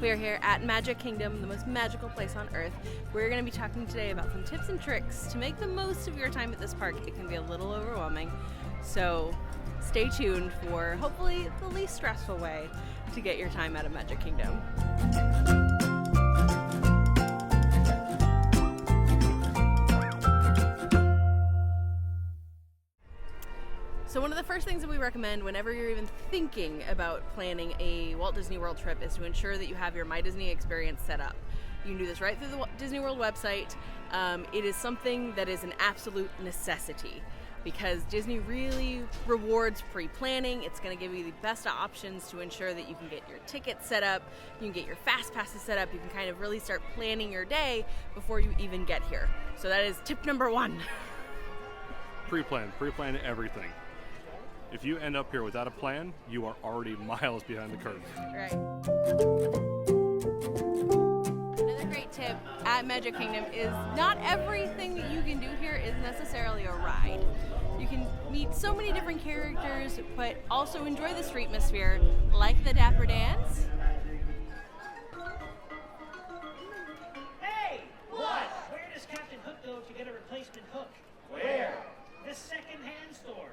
We are here at Magic Kingdom, the most magical place on earth. We're going to be talking today about some tips and tricks to make the most of your time at this park. It can be a little overwhelming, so stay tuned for hopefully the least stressful way to get your time out of Magic Kingdom. So one of the first things that we recommend whenever you're even thinking about planning a Walt Disney World trip is to ensure that you have your My Disney experience set up. You can do this right through the Walt Disney World website. It is something that is an absolute necessity because Disney really rewards pre-planning. It's going to give you the best options to ensure that you can get your tickets set up, you can get your fast passes set up, you can kind of really start planning your day before you even get here. So that is tip number one. Pre-plan everything. If you end up here without a plan, you are already miles behind the curve. Right. Another great tip at Magic Kingdom is not everything that you can do here is necessarily a ride. You can meet so many different characters, but also enjoy the street atmosphere, like the Dapper Dance. Hey! What? Where does Captain Hook go to get a replacement hook? Where? The second-hand store.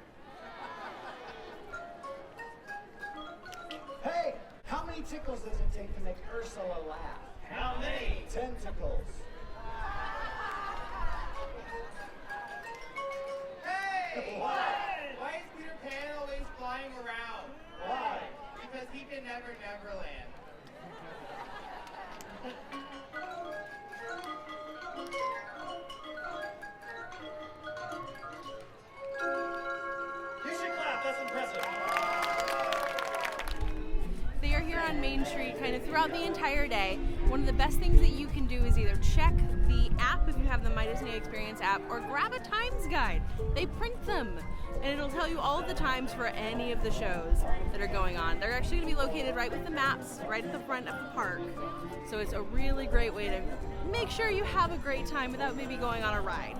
Hey, how many tickles does it take to make Ursula laugh? How many? Tentacles. Hey! What? Why is Peter Pan always flying around? Why? Because he can never Neverland. You should clap, that's impressive. They are here on Main Street kind of throughout the entire day. One of the best things that you can do is either check the app if you have the My Disney Experience app or grab a times guide. They print them and it'll tell you all of the times for any of the shows that are going on. They're actually going to be located right with the maps, right at the front of the park. So it's a really great way to make sure you have a great time without maybe going on a ride.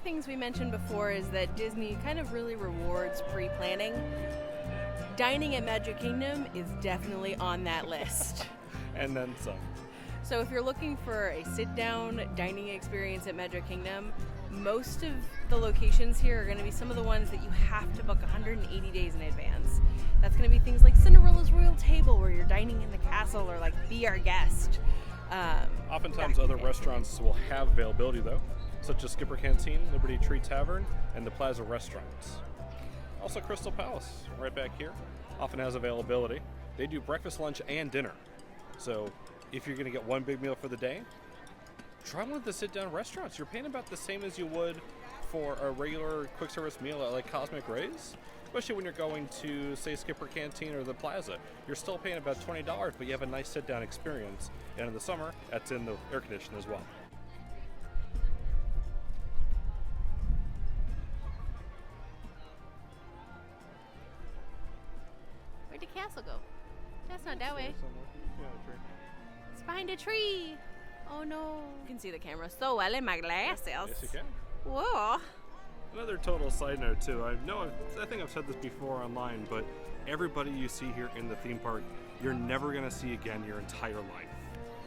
Things we mentioned before is that Disney kind of really rewards pre-planning. Dining at Magic Kingdom is definitely on that list. And then some. So if you're looking for a sit-down dining experience at Magic Kingdom, most of the locations here are going to be some of the ones that you have to book 180 days in advance. That's going to be things like Cinderella's Royal Table, where you're dining in the castle, or like Be Our Guest. Oftentimes other restaurants will have availability though, such as Skipper Canteen, Liberty Tree Tavern, and the Plaza Restaurants. Also Crystal Palace, right back here, often has availability. They do breakfast, lunch, and dinner. So if you're going to get one big meal for the day, try one of the sit-down restaurants. You're paying about the same as you would for a regular quick service meal at like Cosmic Rays, especially when you're going to, say, Skipper Canteen or the Plaza. You're still paying about $20, but you have a nice sit-down experience. And in the summer, that's in the air conditioning as well. Where'd the castle go? That's not that way. It's behind a tree. Oh no. You can see the camera so well in my glasses. Yes, you can. Whoa. Another total side note too. I think I've said this before online, but everybody you see here in the theme park, you're never gonna see again your entire life,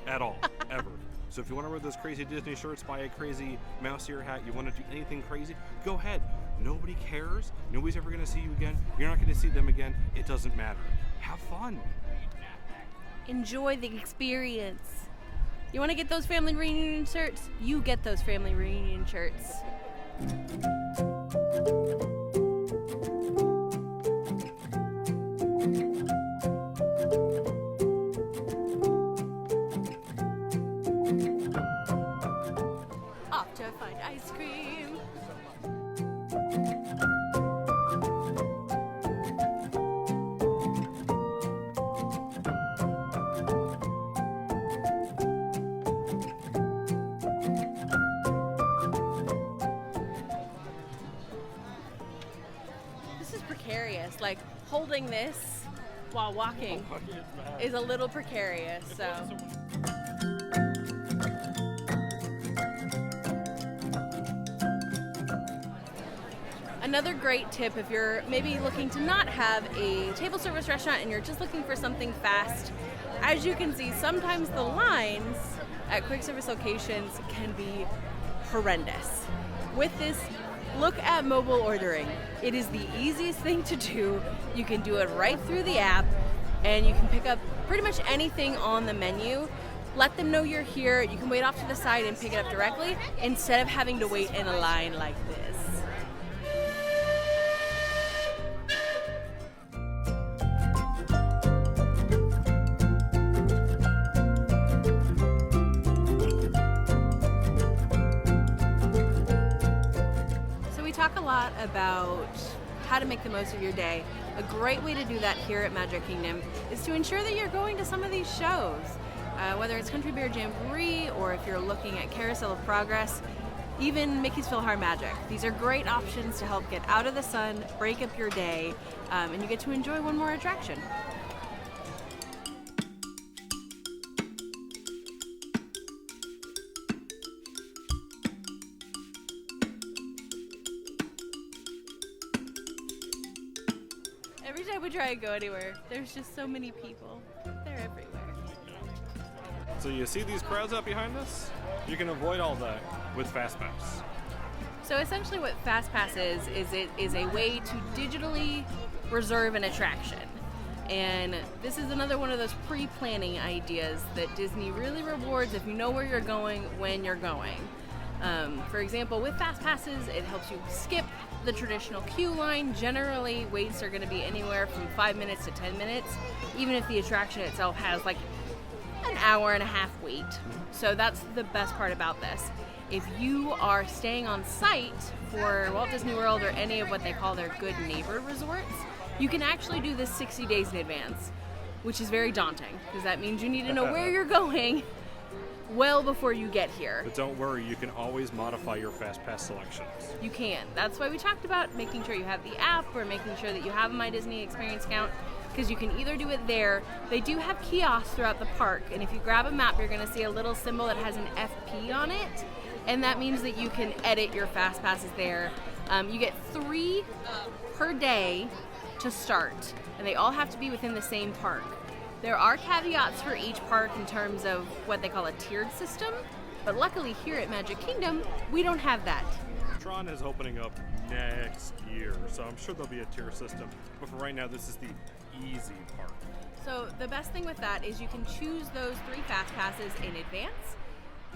at all, ever. So if you want to wear those crazy Disney shirts, buy a crazy mouse ear hat, you want to do anything crazy, go ahead. Nobody cares. Nobody's ever gonna see you again. You're not gonna see them again. It doesn't matter. Have fun. Enjoy the experience. You want to get those family reunion shirts? You get those family reunion shirts. Off to find ice cream. Precarious. Like holding this while walking is a little precarious. So. Another great tip if you're maybe looking to not have a table service restaurant and you're just looking for something fast, as you can see, sometimes the lines at quick service locations can be horrendous. With this, look at mobile ordering. It is the easiest thing to do. You can do it right through the app, and you can pick up pretty much anything on the menu. Let them know you're here. You can wait off to the side and pick it up directly instead of having to wait in a line like this. About how to make the most of your day. A great way to do that here at Magic Kingdom is to ensure that you're going to some of these shows, whether it's Country Bear Jamboree or if you're looking at Carousel of Progress, even Mickey's PhilharMagic. These are great options to help get out of the sun, break up your day, and you get to enjoy one more attraction. Every time we try and go anywhere, there's just so many people. They're everywhere. So you see these crowds out behind us? You can avoid all that with FastPass. So essentially what FastPass is it is a way to digitally reserve an attraction. And this is another one of those pre-planning ideas that Disney really rewards if you know where you're going when you're going. For example, with fast passes, it helps you skip the traditional queue line. Generally, waits are going to be anywhere from 5 minutes to 10 minutes, even if the attraction itself has like an hour and a half wait. So that's the best part about this. If you are staying on site for Walt Disney World or any of what they call their good neighbor resorts, you can actually do this 60 days in advance, which is very daunting because that means you need to know where you're going well before you get here. But don't worry, you can always modify your FastPass selections. You can. That's why we talked about making sure you have the app or making sure that you have a My Disney Experience account, because you can either do it there. They do have kiosks throughout the park, and if you grab a map, you're going to see a little symbol that has an FP on it, and that means that you can edit your fast passes there. You get 3 per day to start, and they all have to be within the same park. There are caveats for each park in terms of what they call a tiered system, but luckily here at Magic Kingdom, we don't have that. Tron is opening up next year, so I'm sure there'll be a tier system, but for right now, this is the easy part. So the best thing with that is you can choose those 3 fast passes in advance,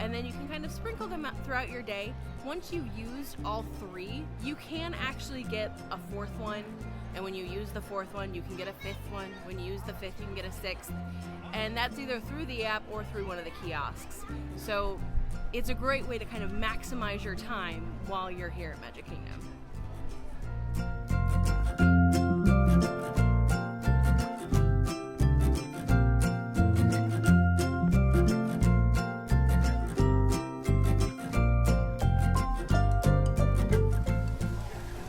and then you can kind of sprinkle them out throughout your day. Once you've used all 3, you can actually get a 4th one, and when you use the 4th one, you can get a 5th one. When you use the 5th, you can get a 6th, and that's either through the app or through one of the kiosks. So it's a great way to kind of maximize your time while you're here at Magic Kingdom.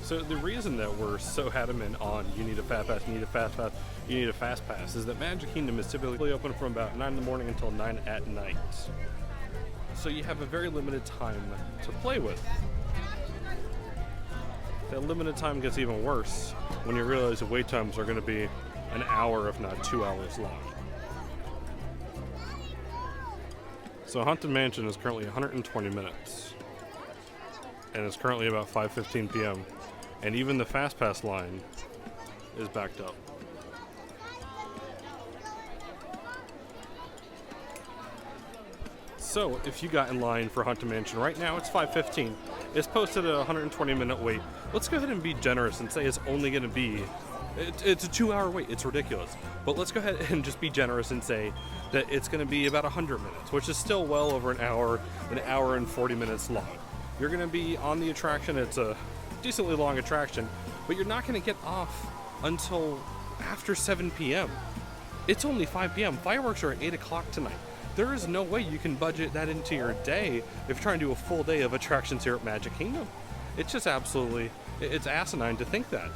So the reason that we're so adamant on you need a fast pass, you need a fast pass, you need a fast pass is that Magic Kingdom is typically open from about 9 in the morning until 9 at night. So you have a very limited time to play with. That limited time gets even worse when you realize the wait times are going to be an hour, if not 2 hours long. So Haunted Mansion is currently 120 minutes. And it's currently about 5:15 p.m. And even the Fast Pass line is backed up. So if you got in line for Haunted Mansion right now, it's 5:15. It's posted a 120-minute wait. Let's go ahead and be generous and say it's only going to be, it's a 2-hour wait. It's ridiculous. But let's go ahead and just be generous and say that it's going to be about 100 minutes, which is still well over an hour and 40 minutes long. You're going to be on the attraction. It's a decently long attraction, but you're not going to get off until after 7 p.m. It's only 5 p.m. Fireworks are at 8 o'clock tonight. There is no way you can budget that into your day if you're trying to do a full day of attractions here at Magic Kingdom. It's just absolutely, it's asinine to think that.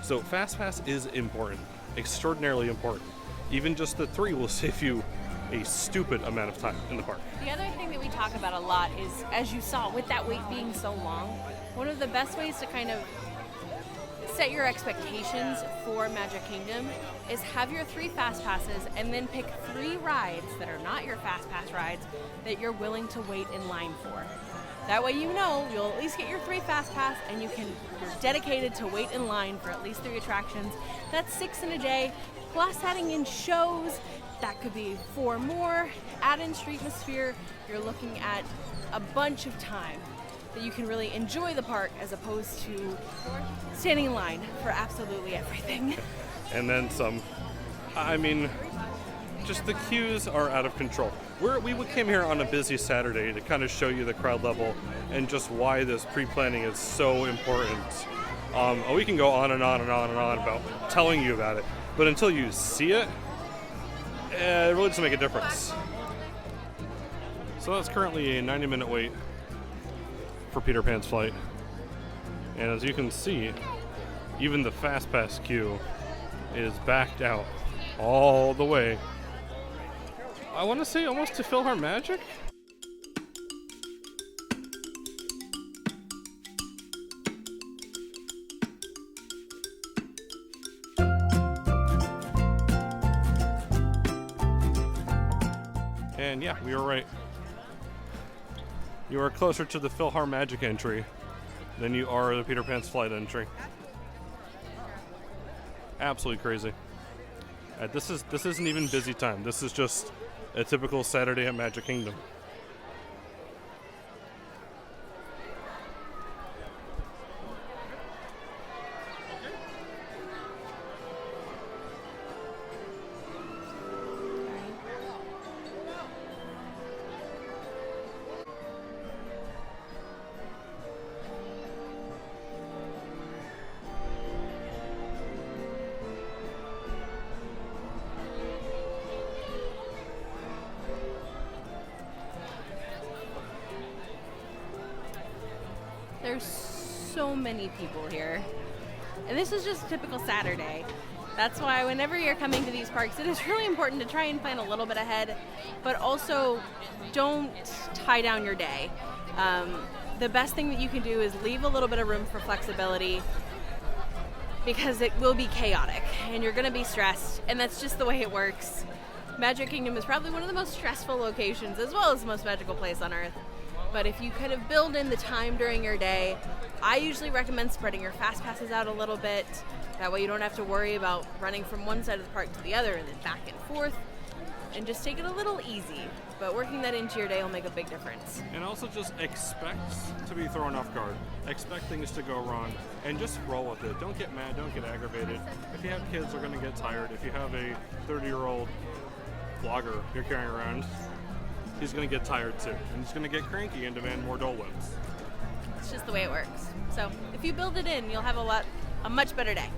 So FastPass is important, extraordinarily important. Even just the 3 will save you a stupid amount of time in the park. The other thing that we talk about a lot is, as you saw, with that wait being so long, one of the best ways to kind of set your expectations for Magic Kingdom is have your 3 fast passes and then pick 3 rides that are not your fast pass rides that you're willing to wait in line for. That way you know you'll at least get your 3 fast pass and you're dedicated to wait in line for at least 3 attractions. That's 6 in a day, plus adding in shows. That could be 4 more. Add in Streetmosphere. You're looking at a bunch of time that you can really enjoy the park as opposed to standing in line for absolutely everything. And then some. I mean, just the queues are out of control. We came here on a busy Saturday to kind of show you the crowd level and just why this pre-planning is so important. We can go on and on and on and on about telling you about it, but until you see it, it really doesn't make a difference. So that's currently a 90-minute wait for Peter Pan's flight. And as you can see, even the Fast Pass queue is backed out all the way. I want to say almost to PhilharMagic? And yeah, we were right. You are closer to the PhilharMagic entry than you are the Peter Pan's flight entry. Absolutely crazy. This isn't even busy time. This is just a typical Saturday at Magic Kingdom. There's so many people here. And this is just a typical Saturday. That's why whenever you're coming to these parks, it is really important to try and plan a little bit ahead, but also don't tie down your day. The best thing that you can do is leave a little bit of room for flexibility, because it will be chaotic and you're going to be stressed, and that's just the way it works. Magic Kingdom is probably one of the most stressful locations as well as the most magical place on earth. But if you kind of build in the time during your day, I usually recommend spreading your fast passes out a little bit. That way you don't have to worry about running from one side of the park to the other and then back and forth. And just take it a little easy. But working that into your day will make a big difference. And also just expect to be thrown off guard. Expect things to go wrong and just roll with it. Don't get mad, don't get aggravated. If you have kids, they're going to get tired. If you have a 30-year-old vlogger you're carrying around, he's going to get tired too. And he's going to get cranky and demand more Dole Whips. It's just the way it works. So if you build it in, you'll have a much better day.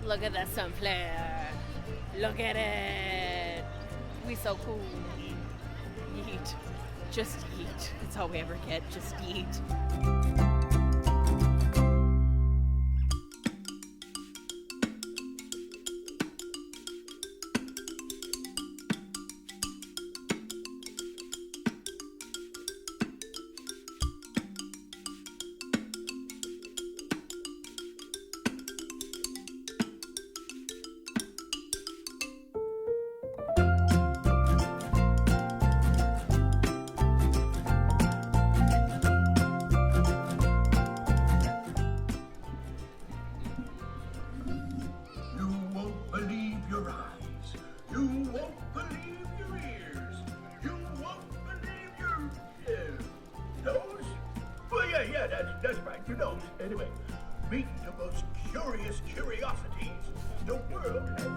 Look at that sunflower. Look at it. We so cool. Eat. Just eat. That's all we ever get. Just eat. That's right, your nose. Anyway, meet the most curious curiosities the world has.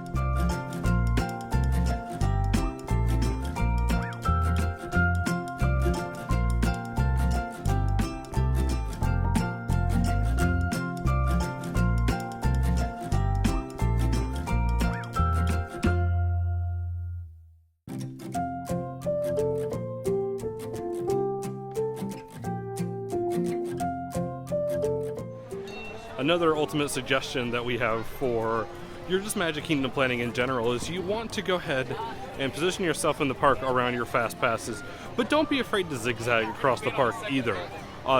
Another ultimate suggestion that we have for your just Magic Kingdom planning in general is you want to go ahead and position yourself in the park around your fast passes, but don't be afraid to zigzag across the park either.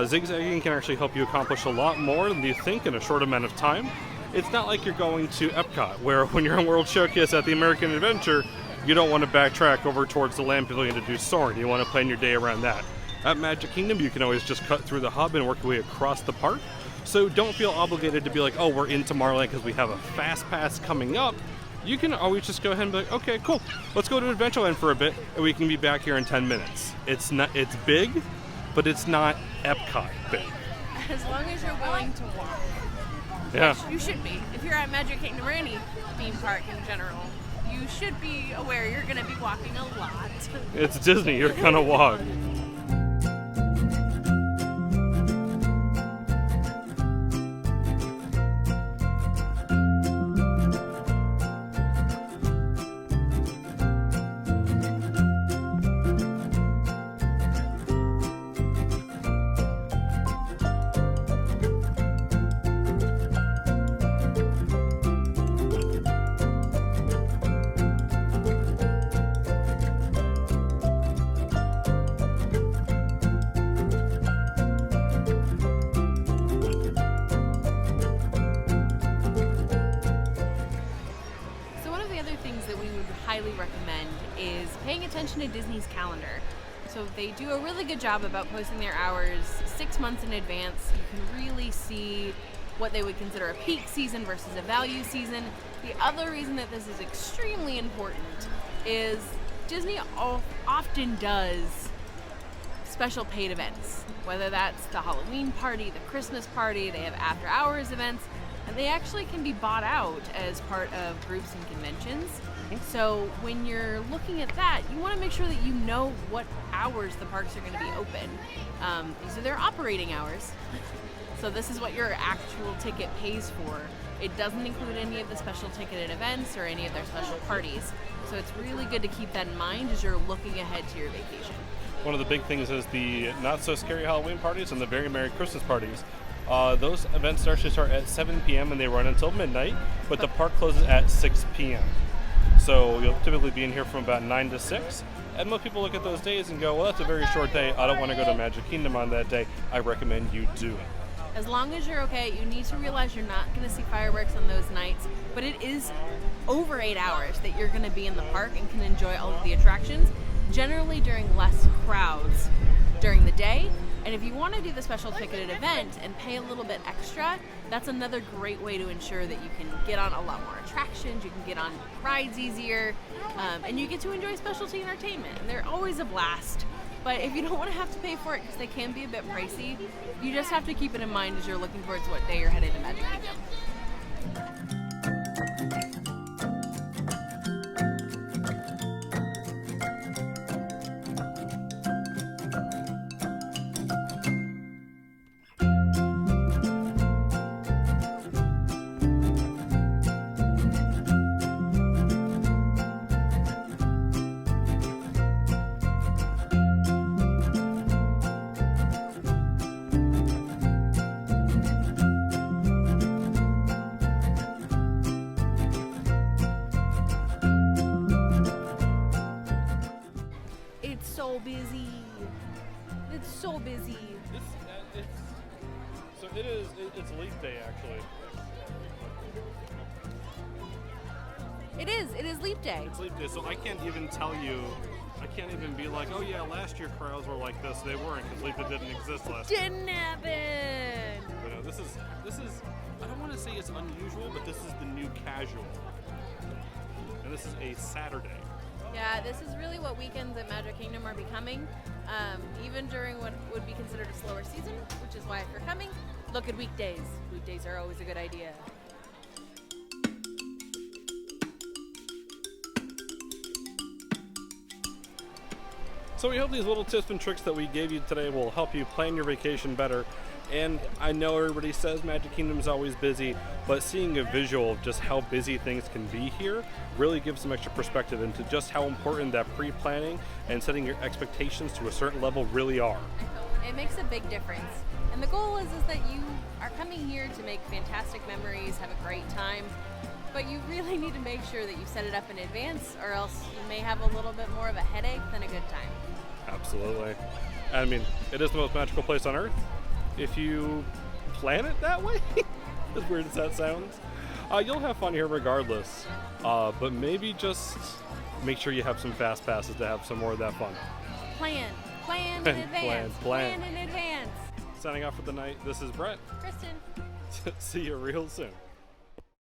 Zigzagging can actually help you accomplish a lot more than you think in a short amount of time. It's not like you're going to Epcot, where when you're on World Showcase at the American Adventure, you don't want to backtrack over towards the Land Pavilion to do Soarin'. You want to plan your day around that. At Magic Kingdom, you can always just cut through the hub and work your way across the park. So don't feel obligated to be like, oh, we're in Tomorrowland because we have a fast pass coming up. You can always just go ahead and be like, okay, cool, let's go to Adventureland for a bit, and we can be back here in 10 minutes. It's big, but it's not Epcot big. As long as you're willing to walk. Yeah. Which you should be. If you're at Magic Kingdom or any theme park in general, you should be aware you're going to be walking a lot. It's Disney, you're gonna walk. Highly recommend is paying attention to Disney's calendar. So they do a really good job about posting their hours 6 months in advance. You can really see what they would consider a peak season versus a value season. The other reason that this is extremely important is Disney often does special paid events, whether that's the Halloween party, the Christmas party, they have after hours events, and they actually can be bought out as part of groups and conventions. So when you're looking at that, you want to make sure that you know what hours the parks are going to be open. These are their operating hours. So this is what your actual ticket pays for. It doesn't include any of the special ticketed events or any of their special parties. So it's really good to keep that in mind as you're looking ahead to your vacation. One of the big things is the not so scary Halloween parties and the very Merry Christmas parties. Those events actually start at 7 p.m. and they run until midnight, but the park closes at 6 p.m. So you'll typically be in here from about 9 to 6. And most people look at those days and go, well, that's a very short day. I don't want to go to Magic Kingdom on that day. I recommend you do it. As long as you're okay, you need to realize you're not going to see fireworks on those nights, but it is over 8 hours that you're going to be in the park and can enjoy all of the attractions, generally during less crowds during the day. And if you want to do the special ticketed event and pay a little bit extra, that's another great way to ensure that you can get on a lot more attractions, you can get on rides easier, and you get to enjoy specialty entertainment. And they're always a blast. But if you don't want to have to pay for it, because they can be a bit pricey, you just have to keep it in mind as you're looking towards what day you're headed to Magic Kingdom. Busy. It's so busy. It's Leap Day, actually. It is Leap Day. It's Leap Day, so I can't even tell you, I can't even be like, oh yeah, last year crowds were like this. They weren't, because Leap Day didn't exist last year. Didn't happen. But no, this is, I don't want to say it's unusual, but this is the new casual. And this is a Saturday. Yeah, this is really what weekends at Magic Kingdom are becoming. Even during what would be considered a slower season, which is why if you're coming, look at weekdays. Weekdays are always a good idea. So we hope these little tips and tricks that we gave you today will help you plan your vacation better. And I know everybody says Magic Kingdom is always busy, but seeing a visual of just how busy things can be here really gives some extra perspective into just how important that pre-planning and setting your expectations to a certain level really are. It makes a big difference. And the goal is that you are coming here to make fantastic memories, have a great time, but you really need to make sure that you set it up in advance, or else you may have a little bit more of a headache than a good time. Absolutely. I mean, it is the most magical place on Earth if you plan it that way, as weird as that sounds. You'll have fun here regardless, but maybe just make sure you have some fast passes to have some more of that fun. Plan in advance. Plan. Plan in advance. Signing off for the night, this is Brett. Kristen. See you real soon.